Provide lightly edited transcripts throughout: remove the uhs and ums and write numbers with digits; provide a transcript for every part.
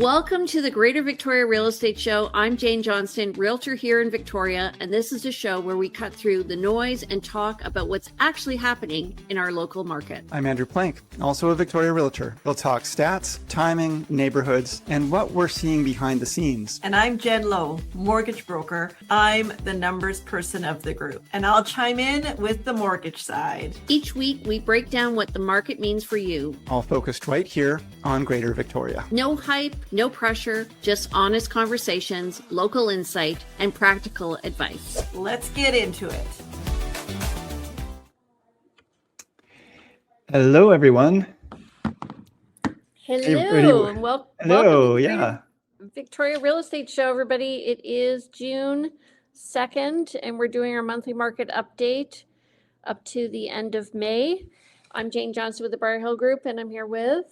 Welcome to the Greater Victoria Real Estate Show. I'm Jane Johnston, realtor here in Victoria, and this is a show where we cut through the noise and talk about what's actually happening in our local market. I'm Andrew Plank, also a Victoria realtor. We'll talk stats, timing, neighborhoods, and what we're seeing behind the scenes. And I'm Jen Lowe, mortgage broker. I'm the numbers person of the group, and I'll chime in with the mortgage side. Each week, we break down what the market means for you. All focused right here on Greater Victoria. No hype, no pressure, just honest conversations, local insight, and practical advice. Let's get into it. Hello, everyone. Hello, and welcome to the yeah. Victoria Real Estate Show, everybody. It is June 2nd, and we're doing our monthly market update up to the end of May. I'm Jane Johnston with the Briar Hill Group, and I'm here with...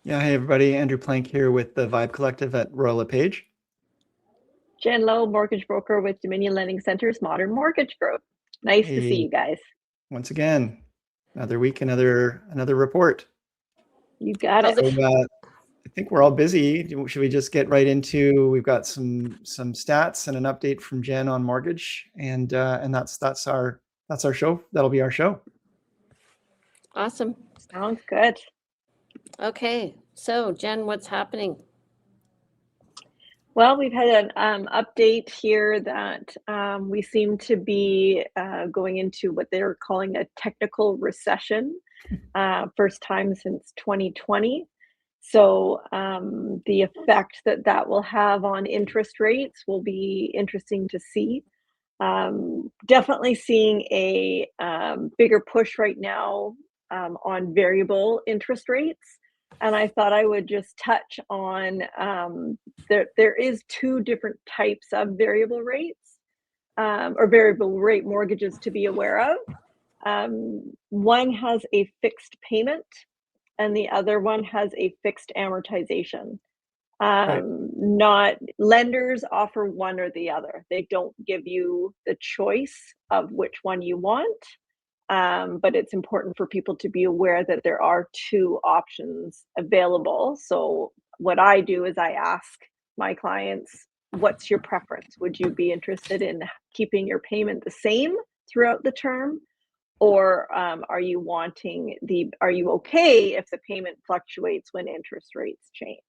Yeah, hey everybody, Andrew Plank here with the Vibe Collective at Royal LePage. Jen Lowe, mortgage broker with Dominion Lending Center's Modern Mortgage Group. Nice to see you guys. Once again, another week, another report. You got it. So, I think we're all busy. Should we just get right into? We've got some stats and an update from Jen on mortgage, and that's our show. That'll be our show. Awesome. Sounds good. Okay, so Jen, what's happening? Well, we've had an update here that we seem to be going into what they're calling a technical recession, first time since 2020. So the effect that will have on interest rates will be interesting to see. Definitely seeing a bigger push right now on variable interest rates. And I thought I would just touch on, there is two different types of variable rates or variable rate mortgages to be aware of. One has a fixed payment and the other one has a fixed amortization. Not lenders offer one or the other. They don't give you the choice of which one you want. But it's important for people to be aware that there are two options available. So what I do is I ask my clients, what's your preference? Would you be interested in keeping your payment the same throughout the term? Or are you okay if the payment fluctuates when interest rates change?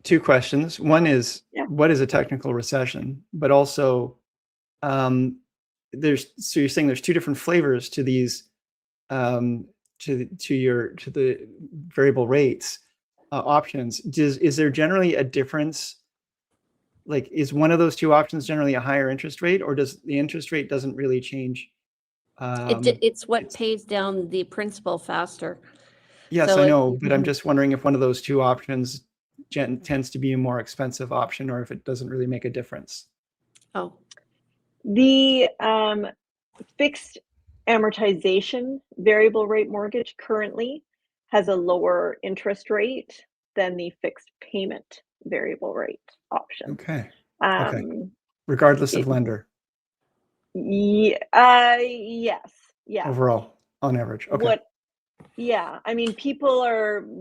Two questions. One is, What is a technical recession? But also, so you're saying there's two different flavors to these to the variable rates options. Is there generally a difference? Like, is one of those two options generally a higher interest rate, or does the interest rate doesn't really change? It's what pays down the principal faster. Yes, so I know, but I'm just wondering if one of those two options tends to be a more expensive option, or if it doesn't really make a difference. Oh. The fixed amortization variable rate mortgage currently has a lower interest rate than the fixed payment variable rate option. Okay. Regardless of lender. Yes. Yeah. Overall, on average. Okay. I mean,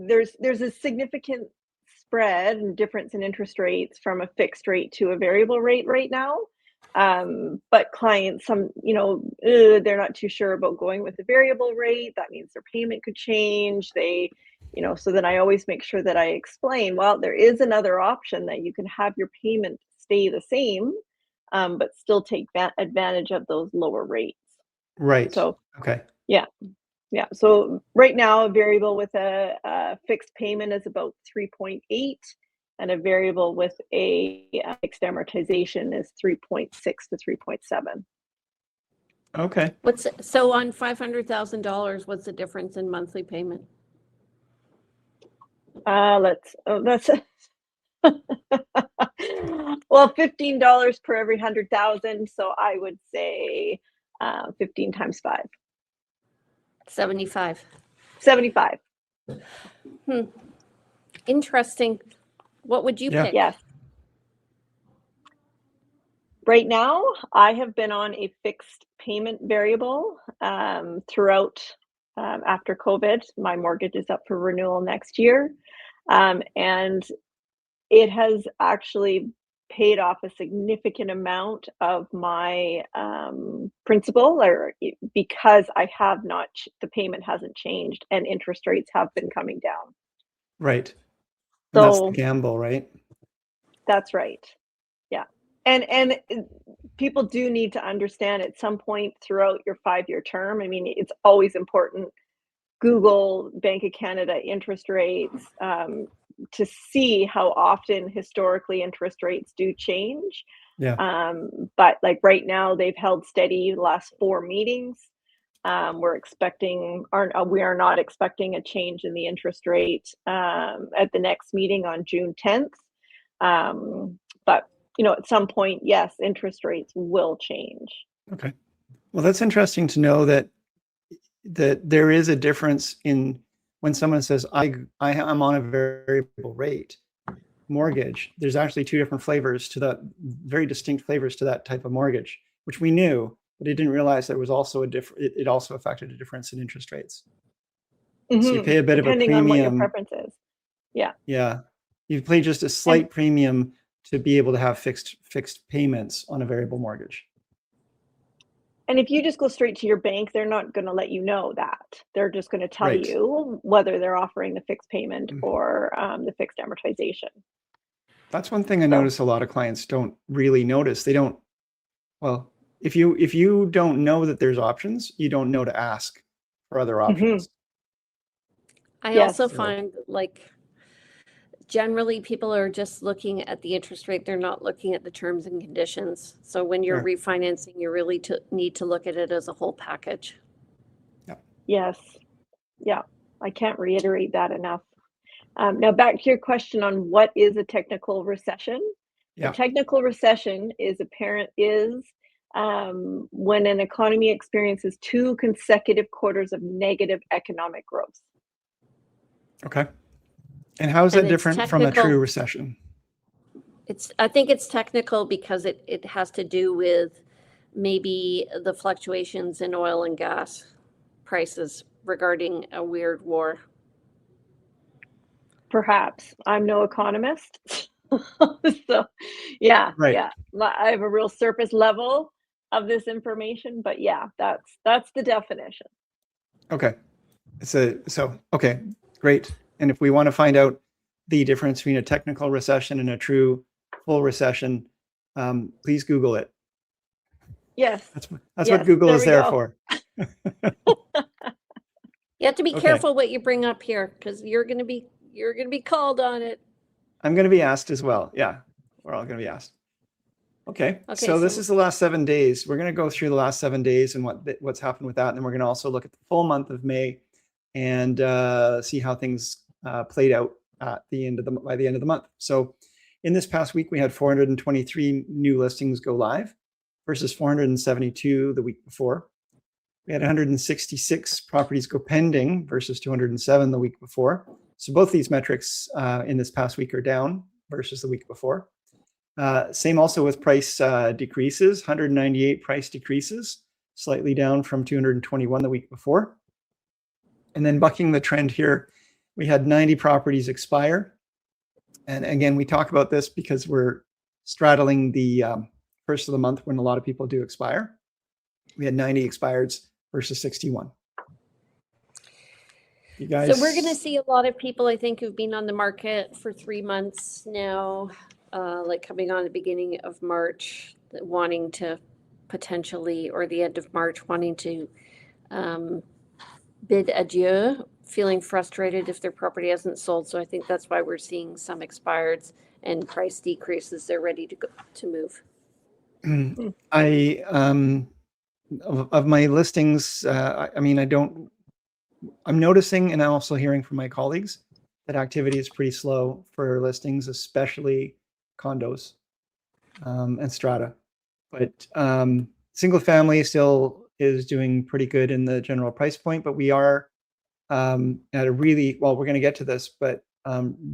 there's a significant spread and difference in interest rates from a fixed rate to a variable rate right now. But clients, they're not too sure about going with the variable rate. That means their payment could change. So then I always make sure that I explain, well, there is another option that you can have your payment stay the same, but still take advantage of those lower rates. Right. So, okay. Yeah. So right now, a variable with a fixed payment is about 3.8. And a variable with a fixed amortization is 3.6 to 3.7. Okay. So on $500,000, what's the difference in monthly payment? Well, $15 per every 100,000. So I would say 15 times 5. 75. 75. Interesting. What would you pick? Yes. Right now, I have been on a fixed payment variable throughout after COVID. My mortgage is up for renewal next year. And it has actually paid off a significant amount of my principal, because I have not, the payment hasn't changed and interest rates have been coming down. Right. And that's the So gamble, right? that's right. Yeah. And people do need to understand at some point throughout your 5-year term. I mean, it's always important. Google Bank of Canada interest rates to see how often historically interest rates do change. Yeah. But like right now, they've held steady the last 4 meetings. We are not expecting a change in the interest rate at the next meeting on June 10th. But at some point, yes, interest rates will change. Okay. Well, that's interesting to know that there is a difference in when someone says I'm on a variable rate mortgage. There's actually 2 different flavors to that, very distinct flavors to that type of mortgage, which we knew, but I didn't realize there was also it also affected a difference in interest rates. So you pay a bit of a Depending on what your premium. preference is. Yeah. Yeah. You pay just a slight premium to be able to have fixed payments on a variable mortgage. And if you just go straight to your bank, they're not going to let you know that. They're just going to tell Right. you whether they're offering the fixed payment or the fixed amortization. That's one thing I notice a lot of clients don't really notice. They don't, well, if you don't know that there's options, you don't know to ask for other options. I Yes. also find like generally people are just looking at the interest rate. They're not looking at the terms and conditions. So when you're Sure. refinancing, you really need to look at it as a whole package. Yes. Yeah. I can't reiterate that enough. Now back to your question on what is a technical recession. Yeah. A technical recession is when an economy experiences 2 consecutive quarters of negative economic growth. Okay. And how is And that it's different from a technical. true recession? I think it's technical because it has to do with maybe the fluctuations in oil and gas prices regarding a weird war. Perhaps. I'm no economist. So, yeah, Right. yeah. I have a real surface level of this information, but yeah, that's the definition. Okay. Okay, great. And if we want to find out the difference between a technical recession and a true full recession, please Google it. Yes. That's Yes, what Google there is we there go. for. You have to be Okay. careful what you bring up here because you're gonna be called on it. I'm going to be asked as well. Yeah, we're all going to be asked. Okay, so this is the last 7 days. We're going to go through the last 7 days and what's happened with that. And then we're going to also look at the full month of May and see how things played out by the end of the month. So in this past week, we had 423 new listings go live versus 472 the week before. We had 166 properties go pending versus 207 the week before. So both these metrics in this past week are down versus the week before. Same also with price decreases, 198 price decreases, slightly down from 221 the week before. And then bucking the trend here, we had 90 properties expire. And again, we talk about this because we're straddling the first of the month when a lot of people do expire. We had 90 expireds versus 61. You guys. So we're going to see a lot of people, I think, who've been on the market for 3 months now, like coming on the beginning of March, wanting to potentially, or the end of March, wanting to bid adieu, feeling frustrated if their property hasn't sold. So I think that's why we're seeing some expireds and price decreases. They're ready to move. Of my listings, I'm noticing, and I'm also hearing from my colleagues that activity is pretty slow for listings, especially condos and strata. But single family still is doing pretty good in the general price point, but we are at a really, well, we're going to get to this, but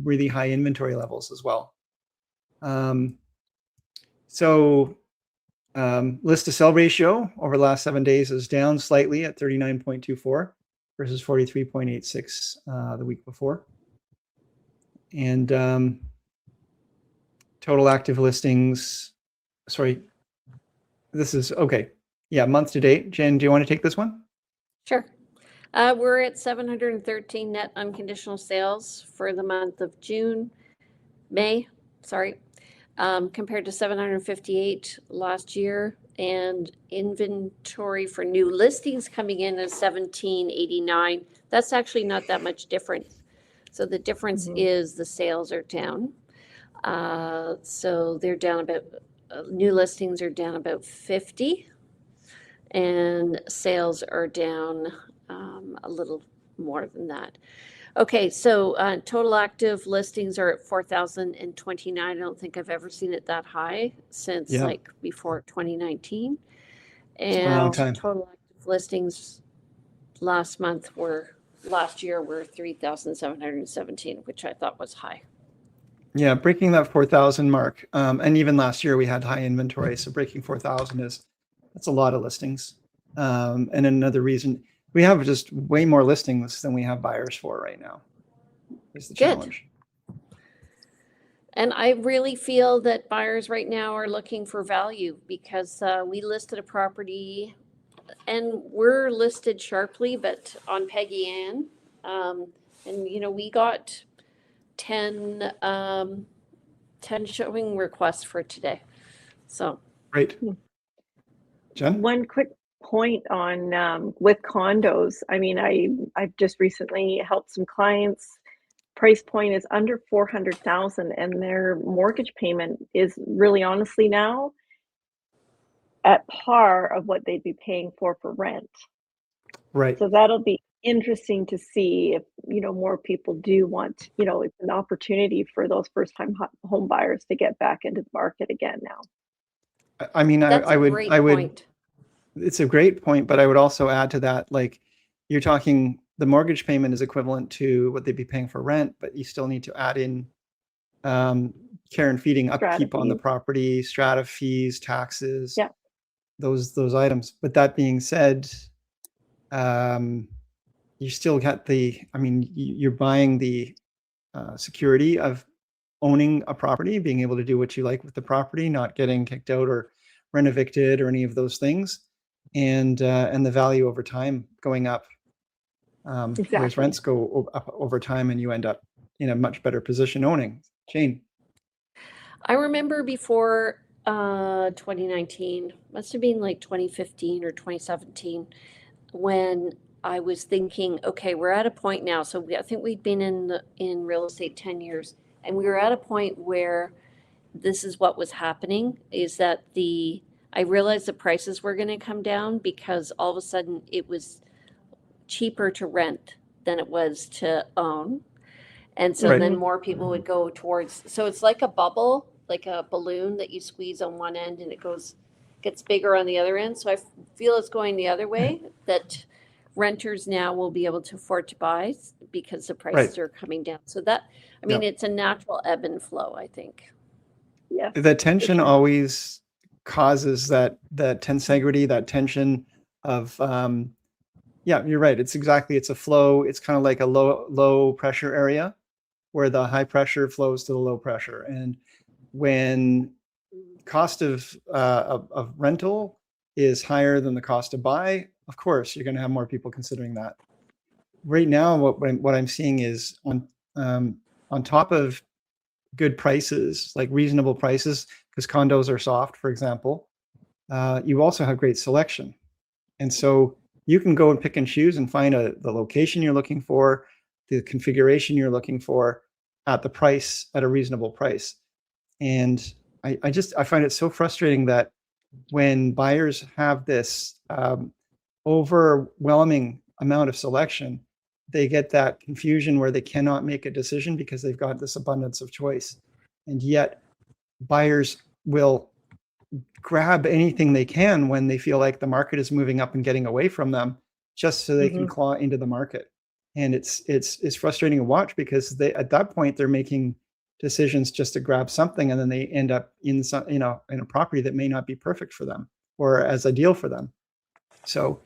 really high inventory levels as well. List to sell ratio over the last 7 days is down slightly at 39.24 versus 43.86 the week before. And total active listings. Sorry, this is okay. Yeah, month to date. Jen, do you want to take this one? Sure. We're at 713 net unconditional sales for the month of May, compared to 758 last year. And inventory for new listings coming in is 1789. That's actually not that much difference. So the difference is the sales are down. So they're down about, new listings are down about 50, and sales are down a little more than that. Okay, so total active listings are at 4,029. I don't think I've ever seen it that high since like before 2019. It's been a long And time. total active listings last year were 3,717, which I thought was high. Yeah, breaking that 4,000 mark. And even last year we had high inventory. So breaking 4,000 that's a lot of listings. And another reason, we have just way more listings than we have buyers for right now, is the challenge. And I really feel that buyers right now are looking for value because we listed a property, and we're listed sharply, but on Peggy Ann. And, you know, we got 10 showing requests for today. So. Great. Jen? One quick point on with condos. I mean, I've just recently helped some clients. Price point is under 400,000, and their mortgage payment is really honestly now at par of what they'd be paying for rent. Right. So that'll be interesting to see if, you know, more people do want, you know, it's an opportunity for those first time home buyers to get back into the market again now. I mean, I would, point. It's a great point, but I would also add to that, like, you're talking, the mortgage payment is equivalent to what they'd be paying for rent, but you still need to add in care and feeding, upkeep on the property, strata fees, taxes, those items. But that being said, you still got you're buying the security of owning a property, being able to do what you like with the property, not getting kicked out or rent evicted or any of those things, and the value over time going up. Whereas rents go up over time, and you end up in a much better position owning. Jane? I remember before 2019, must have been like 2015 or 2017, when I was thinking, okay, we're at a point now. So I think we'd been in real estate 10 years, and we were at a point where this is what was happening, is that I realized the prices were going to come down because all of a sudden it was cheaper to rent than it was to own. And so then more people would go towards, so it's like a bubble, like a balloon that you squeeze on one end and it gets bigger on the other end. So I feel it's going the other way, that renters now will be able to afford to buy because the prices are coming down. So that, I mean, it's a natural ebb and flow, I think. Yeah. The tension always causes that tensegrity, that tension of, you're right. It's a flow. It's kind of like a low pressure area where the high pressure flows to the low pressure. And when cost of rental is higher than the cost to buy, of course, you're going to have more people considering that. Right now, what I'm seeing is on top of good prices, like reasonable prices, because condos are soft, for example, you also have great selection. And so you can go and pick and choose and find the location you're looking for, the configuration you're looking for at the price, at a reasonable price. And I find it so frustrating that when buyers have this overwhelming amount of selection, they get that confusion where they cannot make a decision because they've got this abundance of choice. And yet buyers will grab anything they can when they feel like the market is moving up and getting away from them, just so they can claw into the market. And it's frustrating to watch because at that point they're making decisions just to grab something, and then they end up in a property that may not be perfect for them or as ideal for them. So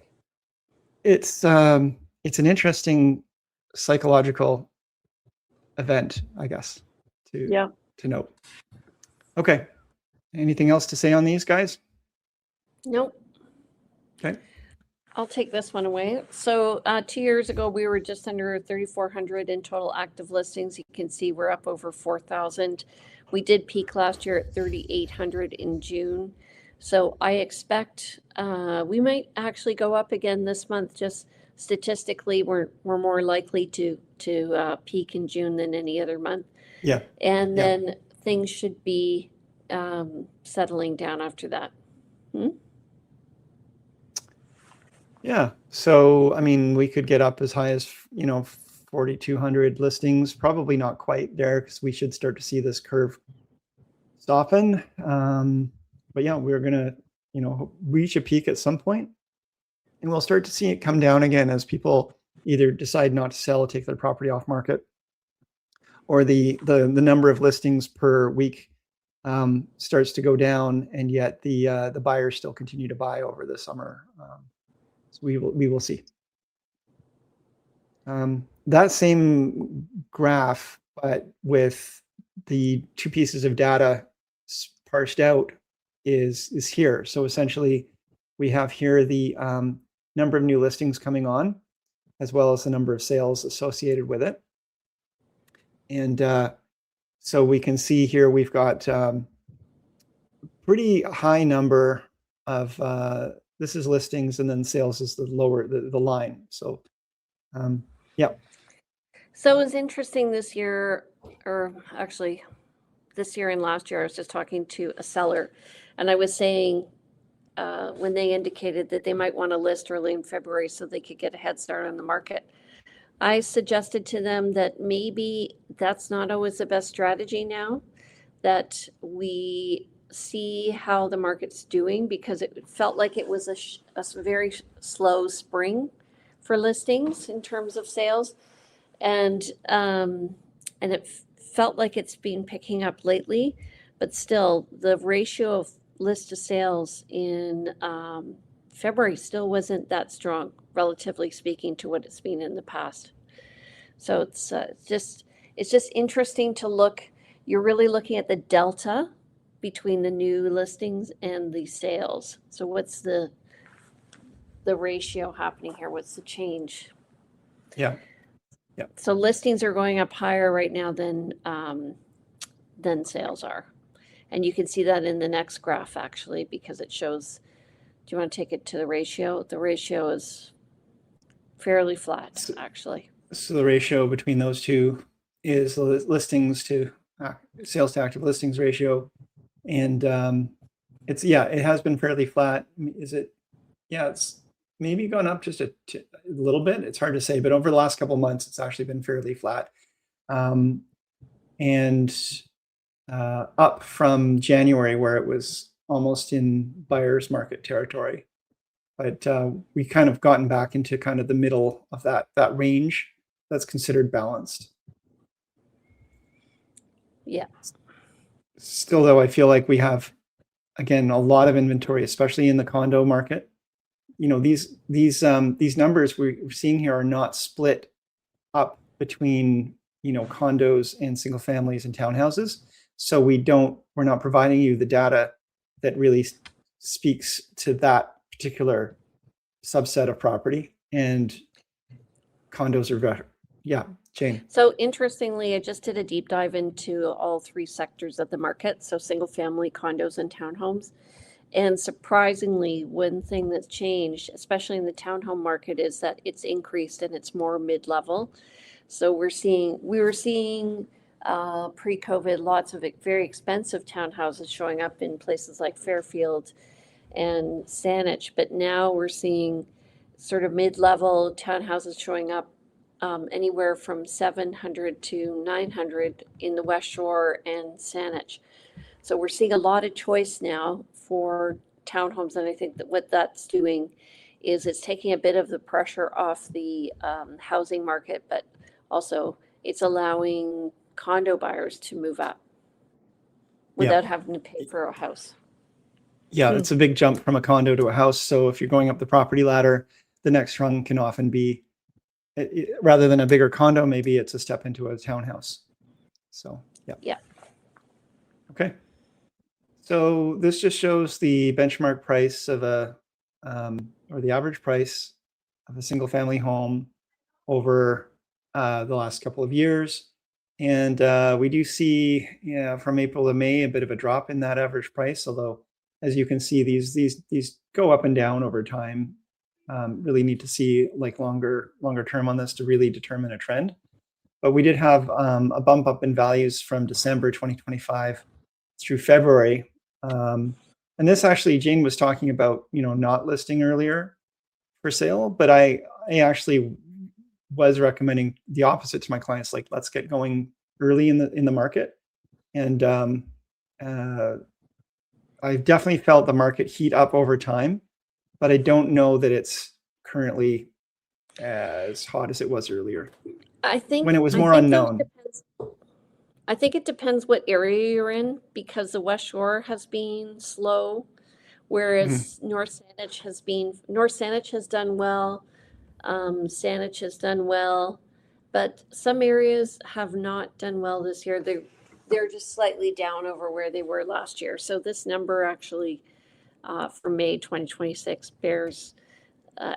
it's an interesting psychological event, I guess, to note. Okay. Anything else to say on these guys? Nope. Okay. I'll take this one away. So 2 years ago, we were just under 3,400 in total active listings. You can see we're up over 4,000. We did peak last year at 3,800 in June. So I expect we might actually go up again this month. Just statistically, we're more likely to peak in June than any other month. Yeah. And Yeah. then things should be settling down after that. Yeah. So, I mean, we could get up as high as, 4,200 listings, probably not quite there because we should start to see this curve soften. But yeah, we're going to, reach a peak at some point, and we'll start to see it come down again as people either decide not to sell, take their property off market, or the number of listings per week starts to go down, and yet the buyers still continue to buy over the summer. So we will see. That same graph, but with the two pieces of data parsed out, is here. So essentially, we have here the number of new listings coming on, as well as the number of sales associated with it. And so we can see here we've got pretty high number of this is listings, and then sales is the lower the line. So yeah. So it was interesting this year, or actually this year and last year, I was just talking to a seller, and I was saying when they indicated that they might want to list early in February so they could get a head start on the market, I suggested to them that maybe that's not always the best strategy now, that we see how the market's doing, because it felt like it was a very slow spring for listings in terms of sales. And it felt like it's been picking up lately, but still the ratio of list to sales in February still wasn't that strong, relatively speaking, to what it's been in the past. So it's just interesting to look. You're really looking at the delta between the new listings and the sales. So what's the ratio happening here? What's the change? Yeah. Yeah. So listings are going up higher right now than sales are. And you can see that in the next graph, actually, because it shows, do you want to take it to the ratio? The ratio is fairly flat, actually. So the ratio between those two is the listings to sales to active listings ratio. And it has been fairly flat. Is it? Yeah, it's maybe gone up just a little bit. It's hard to say, but over the last couple of months, it's actually been fairly flat. And up from January, where it was almost in buyer's market territory. But we kind of gotten back into kind of the middle of that range that's considered balanced. Yeah. Still, though, I feel like we have, again, a lot of inventory, especially in the condo market. These numbers we're seeing here are not split up between condos and single families and townhouses. So we're not providing you the data that really speaks to that particular subset of property, and condos are better. Yeah, Jane. So interestingly, I just did a deep dive into all three sectors of the market. So single family, condos, and townhomes. And surprisingly, one thing that's changed, especially in the townhome market, is that it's increased and it's more mid-level. So we were seeing pre-COVID lots of very expensive townhouses showing up in places like Fairfield and Saanich, but now we're seeing sort of mid-level townhouses showing up anywhere from 700 to 900 in the West Shore and Saanich. So we're seeing a lot of choice now for townhomes, and I think that what that's doing is it's taking a bit of the pressure off the housing market, but also it's allowing condo buyers to move up without having to pay for a house. Yeah, it's a big jump from a condo to a house. So if you're going up the property ladder, the next rung can often be, rather than a bigger condo, maybe it's a step into a townhouse. So, yeah. Yeah. Okay. So this just shows the benchmark price of or the average price of a single family home over the last couple of years. And we do see, from April to May, a bit of a drop in that average price. Although, as you can see, these go up and down over time. Really need to see like longer term on this to really determine a trend. But we did have a bump up in values from December 2025 through February. And this actually, Jane was talking about, not listing earlier for sale, but I actually was recommending the opposite to my clients. Like, let's get going early in the market. And I've definitely felt the market heat up over time, but I don't know that it's currently as hot as it was earlier. I think when it was I more think unknown. I think it depends what area you're in, because the West Shore has been slow, whereas North Saanich has done well, Saanich has done well, but some areas have not done well this year. They're just slightly down over where they were last year. So this number actually for May 2026 bears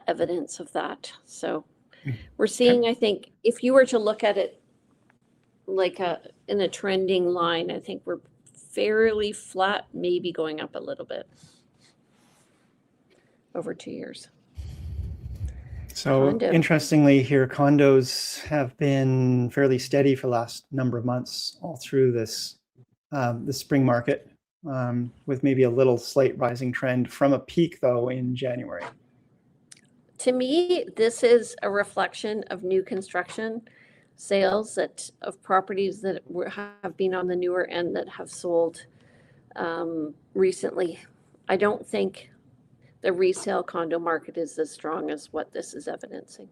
evidence of that. So we're seeing, I think, if you were to look at it like in a trending line, I think we're fairly flat, maybe going up a little bit over 2 years. So Condo. interestingly here, condos have been fairly steady for the last number of months, all through this the spring market, with maybe a little slight rising trend from a peak though in January. To me, this is a reflection of new construction sales of properties that have been on the newer end that have sold recently. I don't think the resale condo market is as strong as what this is evidencing.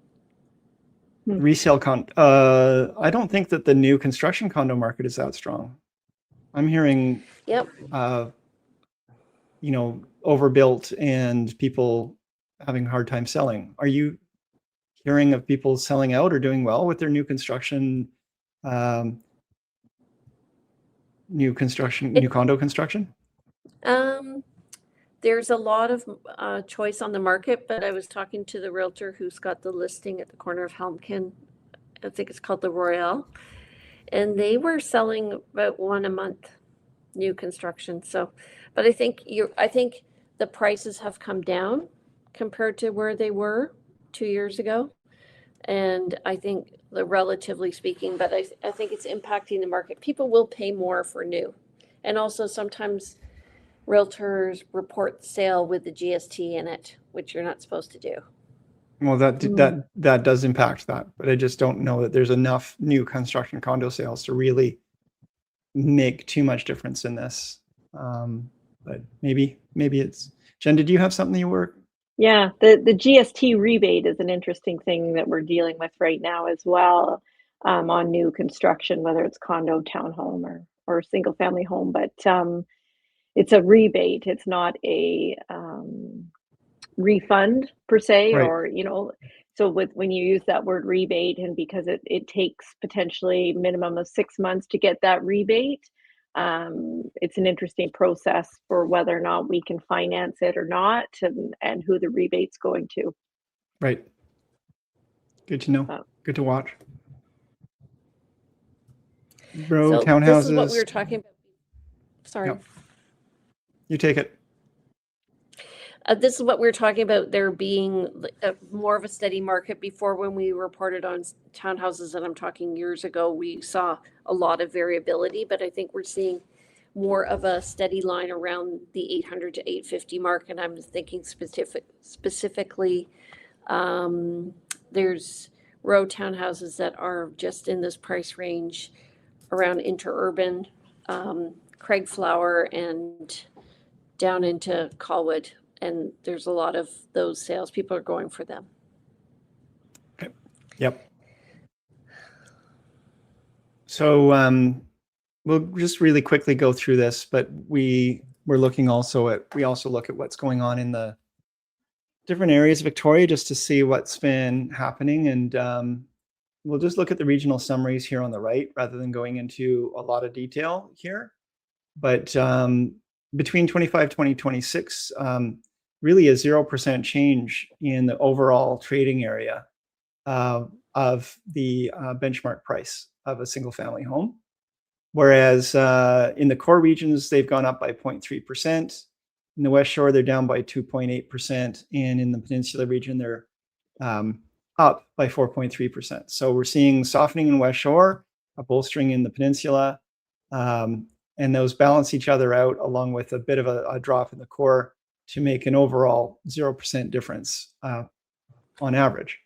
Resale I don't think that the new construction condo market is that strong. I'm hearing, overbuilt and people having a hard time selling. Are you hearing of people selling out or doing well with their new construction, new condo construction? There's a lot of choice on the market, but I was talking to the realtor who's got the listing at the corner of Helmkin. I think it's called the Royale, and they were selling about one a month, new construction. So, but I think the prices have come down compared to where they were 2 years ago, and I think relatively speaking, but I think it's impacting the market. People will pay more for new, and also sometimes realtors report sale with the GST in it, which you're not supposed to do. Well, that does impact that, but I just don't know that there's enough new construction condo sales to really make too much difference in this. But maybe it's Jen. Did you have something you were? Yeah, the GST rebate is an interesting thing that we're dealing with right now as well, on new construction, whether it's condo, townhome, or single family home. But it's a rebate. It's not a refund per se, Right. or so when you use that word rebate, and because it takes potentially minimum of 6 months to get that rebate, it's an interesting process for whether or not we can finance it or not, and who the rebate's going to. Right. Good to know. Good to watch. Bro, So townhouses. this is what we were talking about. Sorry. Yep. You take it. This is what we were talking about, there being more of a steady market. Before, when we reported on townhouses, and I'm talking years ago, we saw a lot of variability, but I think we're seeing more of a steady line around the 800 to 850 mark. And I'm thinking specifically, there's row townhouses that are just in this price range around interurban, Craigflower, and down into Colwood. And there's a lot of those sales. People are going for them. Okay. Yep. So we'll just really quickly go through this, but we also look at what's going on in the different areas of Victoria, just to see what's been happening. And we'll just look at the regional summaries here on the right, rather than going into a lot of detail here. But between 2026, really a 0% change in the overall trading area of the benchmark price of a single family home. Whereas in the core regions, they've gone up by 0.3%. In the West Shore, they're down by 2.8%. And in the Peninsula region, they're up by 4.3%. So we're seeing softening in West Shore, a bolstering in the Peninsula, and those balance each other out along with a bit of a drop in the core to make an overall 0% difference on average.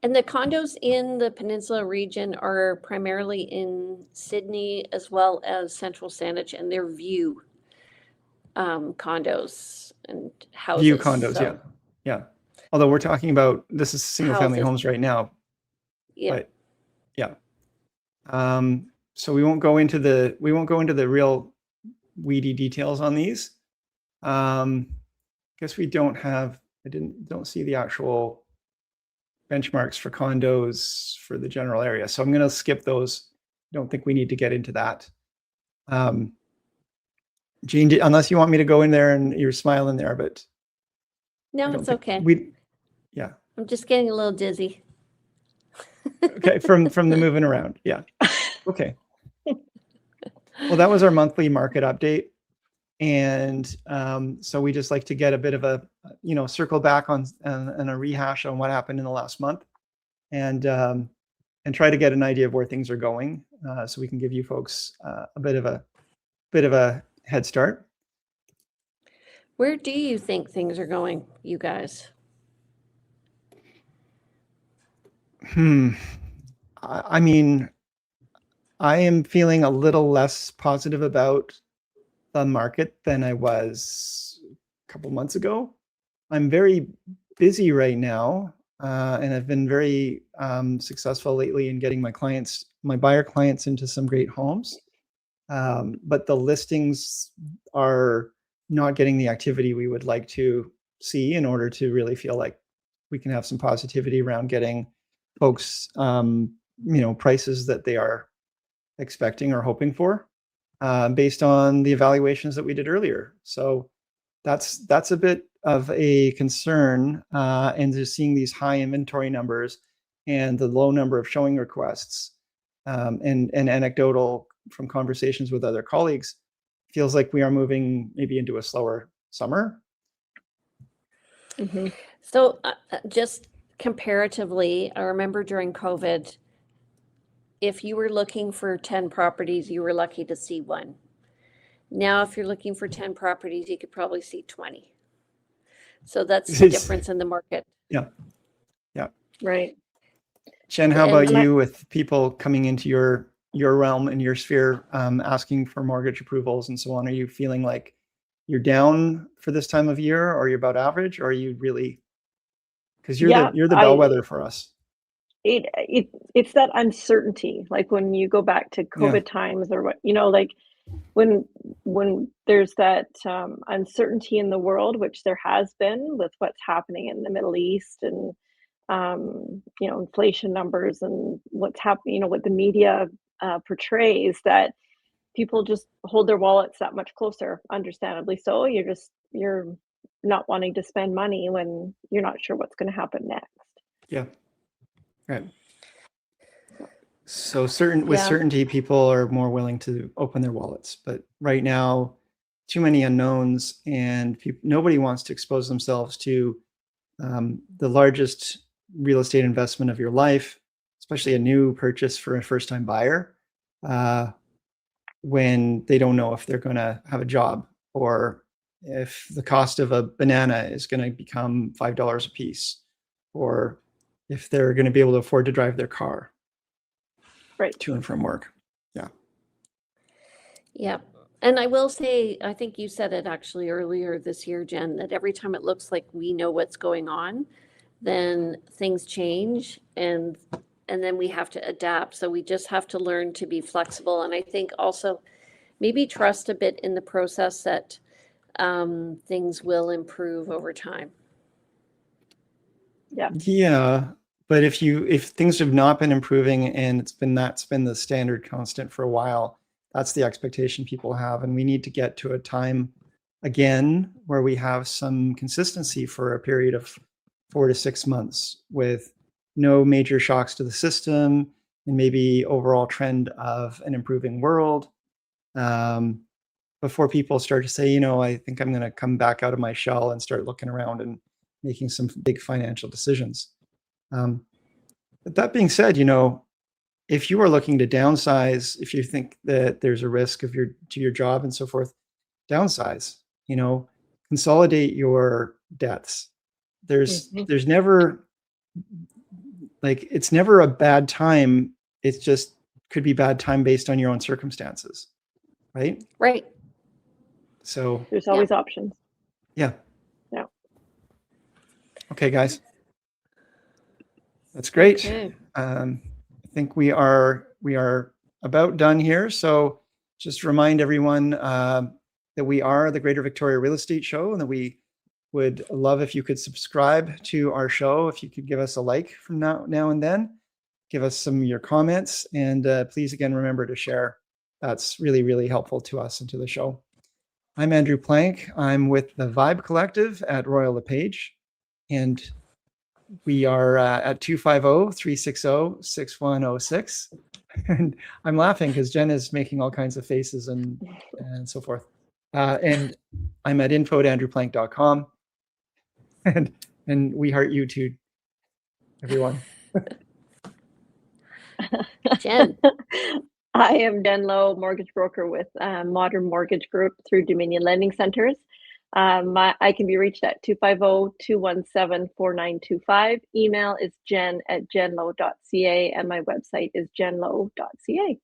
And the condos in the Peninsula region are primarily in Sydney as well as Central Saanich, and they're view condos and houses. View condos, so yeah. Although we're talking about, this is single family houses. homes right now, Yeah. but yeah. So we won't go into the real weedy details on these. Guess we don't see the actual benchmarks for condos for the general area. So I'm going to skip those. Don't think we need to get into that. Jean, unless you want me to go in there, and you're smiling there, but No, it's okay. Yeah. I'm just getting a little dizzy. Okay, from the moving around. Yeah. Okay. Well, that was our monthly market update. And so we just like to get a bit of a, circle back on and a rehash on what happened in the last month, and try to get an idea of where things are going, so we can give you folks a bit of a head start. Where do you think things are going, you guys? I mean, I am feeling a little less positive about the market than I was a couple months ago. I'm very busy right now, and I've been very successful lately in getting my buyer clients into some great homes. But the listings are not getting the activity we would like to see in order to really feel like we can have some positivity around getting folks, prices that they are expecting or hoping for, based on the evaluations that we did earlier. So that's a bit of a concern, and just seeing these high inventory numbers and the low number of showing requests, and anecdotal from conversations with other colleagues, feels like we are moving maybe into a slower summer. Mm-hmm. So just comparatively, I remember during COVID, if you were looking for 10 properties, you were lucky to see one. Now, if you're looking for 10 properties, you could probably see 20. So that's the difference in the market. Yeah. Right. Jen, how about you with people coming into your realm and your sphere, asking for mortgage approvals and so on? Are you feeling like you're down for this time of year, or you're about average, or are you really, because you're the bellwether for us? It's that uncertainty, like when you go back to COVID times, or what, like when there's that uncertainty in the world, which there has been with what's happening in the Middle East, and inflation numbers, and what's happening, what the media portrays, that people just hold their wallets that much closer, understandably so. You're not wanting to spend money when you're not sure what's going to happen next. Yeah. Right. So certainty, people are more willing to open their wallets, but right now, too many unknowns, and nobody wants to expose themselves to the largest real estate investment of your life, especially a new purchase for a first-time buyer, when they don't know if they're going to have a job, or if the cost of a banana is going to become $5 a piece, or if they're going to be able to afford to drive their car to and from work. Yeah. And I will say, I think you said it actually earlier this year, Jen, that every time it looks like we know what's going on, then things change, and then we have to adapt. So we just have to learn to be flexible. And I think also maybe trust a bit in the process that things will improve over time. Yeah. But if things have not been improving, and that's been the standard constant for a while, That's the expectation people have. And we need to get to a time again where we have some consistency for a period of 4 to 6 months with no major shocks to the system and maybe overall trend of an improving world, before people start to say, I think I'm going to come back out of my shell and start looking around and making some big financial decisions. But that being said, if you are looking to downsize, if you think that there's a risk to your job and so forth, downsize, consolidate your debts. There's never, it's never a bad time. It's just could be bad time based on your own circumstances. Right? Right. So there's always options. Yeah. Yeah. Okay, guys. That's great. Okay. I think we are about done here. So just remind everyone that we are the Greater Victoria Real Estate Show, and that we would love if you could subscribe to our show. If you could give us a like from now and then, give us some of your comments, and please again remember to share. That's really, really helpful to us and to the show. I'm Andrew Plank. I'm with the Vibe Collective at Royal LePage, and we are at 250-360-6106. And I'm laughing because Jen is making all kinds of faces and so forth. And I'm at info@andrewplank.com. And we heart you too, everyone. Jen. I am Jen Lowe, mortgage broker with Modern Mortgage Group through Dominion Lending Centers. I can be reached at 250-217-4925. Email is jen@jenlowe.ca, and my website is jenlowe.ca.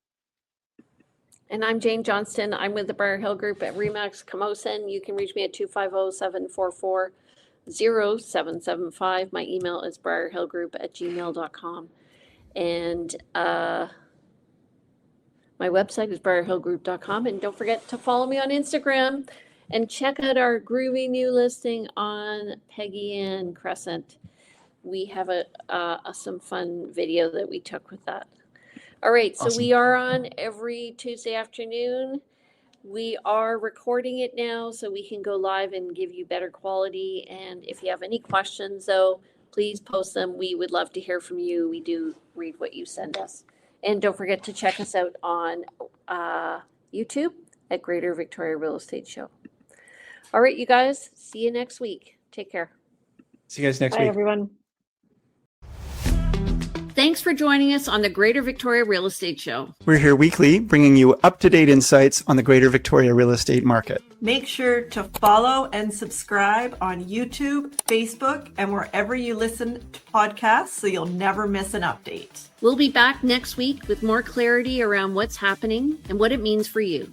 And I'm Jane Johnston. I'm with the Briar Hill Group at Remax Camosun. You can reach me at 250-744-0775. My email is briarhillgroup@gmail.com. And my website is briarhillgroup.com. And don't forget to follow me on Instagram and check out our groovy new listing on Peggy Ann Crescent. We have some fun video that we took with that. All right, so Awesome. we are on every Tuesday afternoon. We are recording it now so we can go live and give you better quality. And if you have any questions, though, please post them. We would love to hear from you. We do read what you send us. And don't forget to check us out on YouTube at Greater Victoria Real Estate Show. All right, you guys, see you next week. Take care. See you guys next Bye, week. everyone. Thanks for joining us on the Greater Victoria Real Estate Show. We're here weekly, bringing you up-to-date insights on the Greater Victoria real estate market. Make sure to follow and subscribe on YouTube, Facebook, and wherever you listen to podcasts so you'll never miss an update. We'll be back next week with more clarity around what's happening and what it means for you.